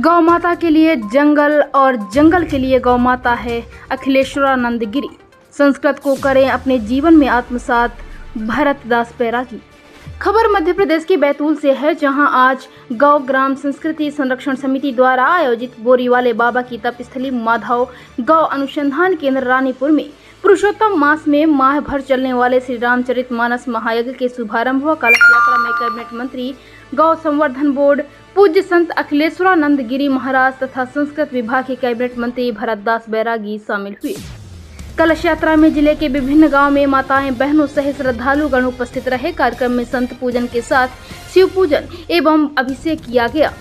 गौ माता के लिए जंगल और जंगल के लिए गौ माता है अखिलेश्वरानंद गिरी। संस्कृत को करें अपने जीवन में आत्मसात, भरतदास बैरागी। खबर मध्य प्रदेश के बैतूल से है, जहां आज गौ ग्राम संस्कृति संरक्षण समिति द्वारा आयोजित बोरीवाले बाबा की तपस्थली माधव गौ अनुसंधान केंद्र रानीपुर में पुरुषोत्तम मास में माह भर चलने वाले श्री रामचरितमानस महायज्ञ के शुभारंभ व कलश यात्रा में कैबिनेट मंत्री, गौ संवर्धन बोर्ड, पूज्य संत अखिलेश्वरानंद गिरी महाराज तथा संस्कृत विभाग के कैबिनेट मंत्री भरतदास बैरागी शामिल हुए। कलश यात्रा में जिले के विभिन्न गांव में माताएं बहनों सहित श्रद्धालुगण उपस्थित रहे। कार्यक्रम में संत पूजन के साथ शिव पूजन एवं अभिषेक किया गया।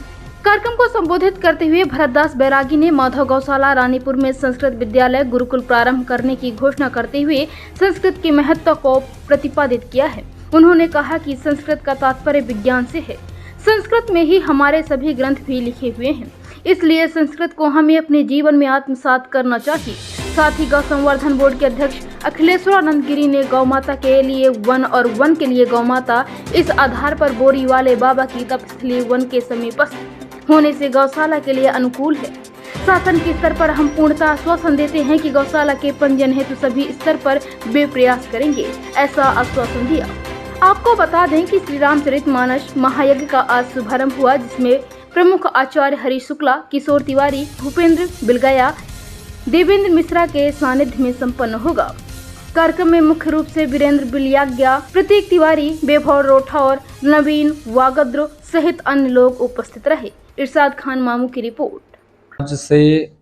कार्यक्रम को संबोधित करते हुए भरतदास बैरागी ने माधव गौशाला रानीपुर में संस्कृत विद्यालय गुरुकुल प्रारंभ करने की घोषणा करते हुए संस्कृत के महत्व को प्रतिपादित किया है। उन्होंने कहा कि संस्कृत का तात्पर्य विज्ञान से है। संस्कृत में ही हमारे सभी ग्रंथ भी लिखे हुए हैं, इसलिए संस्कृत को हमें अपने जीवन में आत्मसात करना चाहिए। साथ ही गौ संवर्धन बोर्ड के अध्यक्ष अखिलेश्वरानंद गिरी ने गौ माता के लिए वन और वन के लिए गौ माता, इस आधार पर बोरीवाले बाबा की तपस्थली वन के समीपस्थ होने से गौशाला के लिए अनुकूल है। शासन के स्तर पर हम पूर्णतः आश्वासन देते हैं कि गौशाला के पंजीयन हेतु सभी स्तर पर वे प्रयास करेंगे, ऐसा आश्वासन दिया। आपको बता दें कि श्री रामचरितमानस महायज्ञ का आज शुभारंभ हुआ, जिसमें प्रमुख आचार्य हरि शुक्ला, किशोर तिवारी, भूपेंद्र बिलगया, देवेंद्र मिश्रा के सानिध्य में संपन्न होगा। कार्यक्रम में मुख्य रूप से वीरेंद्र बिलियाग्या, प्रतीक तिवारी, वैभव राठौर, नवीन वागद्र सहित अन्य लोग उपस्थित रहे। इरशाद खान मामू की रिपोर्ट। आज से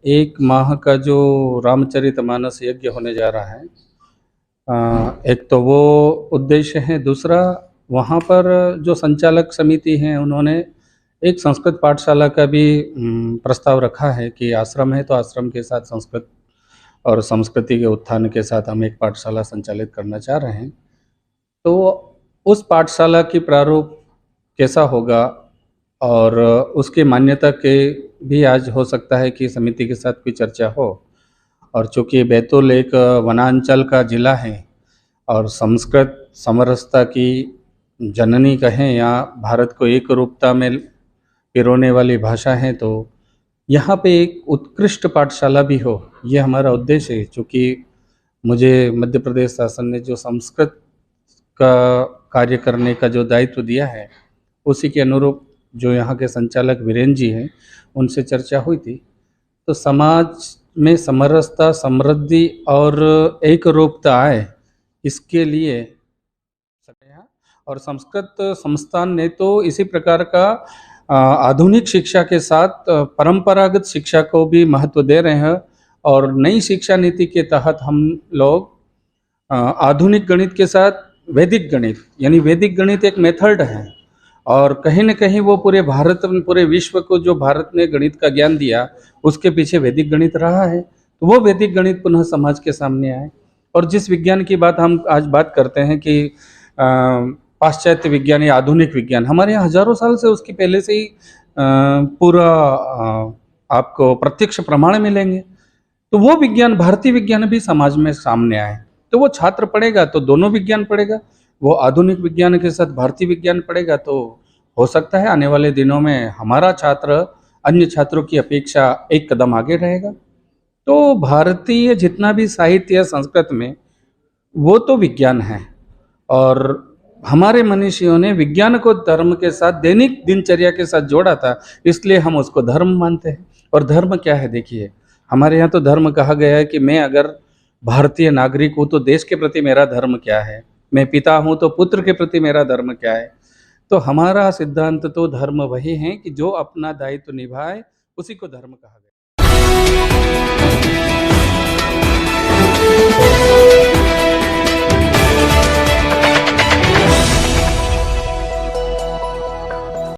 1 माह का जो रामचरितमानस यज्ञ होने जा रहा है, एक तो वो उद्देश्य है, दूसरा वहाँ पर जो संचालक समिति है उन्होंने एक संस्कृत पाठशाला का भी प्रस्ताव रखा है कि आश्रम है तो आश्रम के साथ संस्कृत और संस्कृति के उत्थान के साथ हम एक पाठशाला संचालित करना चाह रहे हैं। तो उस पाठशाला की प्रारूप कैसा होगा और उसकी मान्यता के भी आज हो सकता है कि समिति के साथ कोई चर्चा हो। और चूँकि बैतूल एक वनांचल का ज़िला है और संस्कृत समरसता की जननी कहें या भारत को एक रूपता में पिरोने वाली भाषा है, तो यहाँ पे एक उत्कृष्ट पाठशाला भी हो, ये हमारा उद्देश्य है। चूँकि मुझे मध्य प्रदेश शासन ने जो संस्कृत का कार्य करने का जो दायित्व दिया है, उसी के अनुरूप जो यहाँ के संचालक वीरेंद्र जी हैं, उनसे चर्चा हुई थी। तो समाज में समरसता, समृद्धि और एक रूपता आए, इसके लिए और संस्कृत संस्थान ने तो इसी प्रकार का आधुनिक शिक्षा के साथ परंपरागत शिक्षा को भी महत्व दे रहे हैं। और नई शिक्षा नीति के तहत हम लोग आधुनिक गणित के साथ वैदिक गणित, यानी वैदिक गणित एक मेथड है और कहीं न कहीं वो पूरे भारत में, पूरे विश्व को जो भारत ने गणित का ज्ञान दिया, उसके पीछे वैदिक गणित रहा है। तो वो वैदिक गणित पुनः समाज के सामने आए। और जिस विज्ञान की बात हम आज बात करते हैं कि पाश्चात्य विज्ञान या आधुनिक विज्ञान, हमारे यहाँ हजारों साल से उसकी पहले से ही पूरा आपको प्रत्यक्ष प्रमाण मिलेंगे। तो वो विज्ञान, भारतीय विज्ञान भी समाज में सामने आए, तो वो छात्र पढ़ेगा तो दोनों विज्ञान पढ़ेगा, वो आधुनिक विज्ञान के साथ भारतीय विज्ञान पढ़ेगा, तो हो सकता है आने वाले दिनों में हमारा छात्र अन्य छात्रों की अपेक्षा एक कदम आगे रहेगा। तो भारतीय जितना भी साहित्य या संस्कृत में, वो तो विज्ञान है और हमारे मनीषियों ने विज्ञान को धर्म के साथ, दैनिक दिनचर्या के साथ जोड़ा था, इसलिए हम उसको धर्म मानते हैं। और धर्म क्या है, देखिए हमारे यहाँ तो धर्म कहा गया है कि मैं अगर भारतीय नागरिक हूँ तो देश के प्रति मेरा धर्म क्या है, मैं पिता हूँ तो पुत्र के प्रति मेरा धर्म क्या है। तो हमारा सिद्धांत तो धर्म वही है कि जो अपना दायित्व निभाए, उसी को धर्म कहा गया।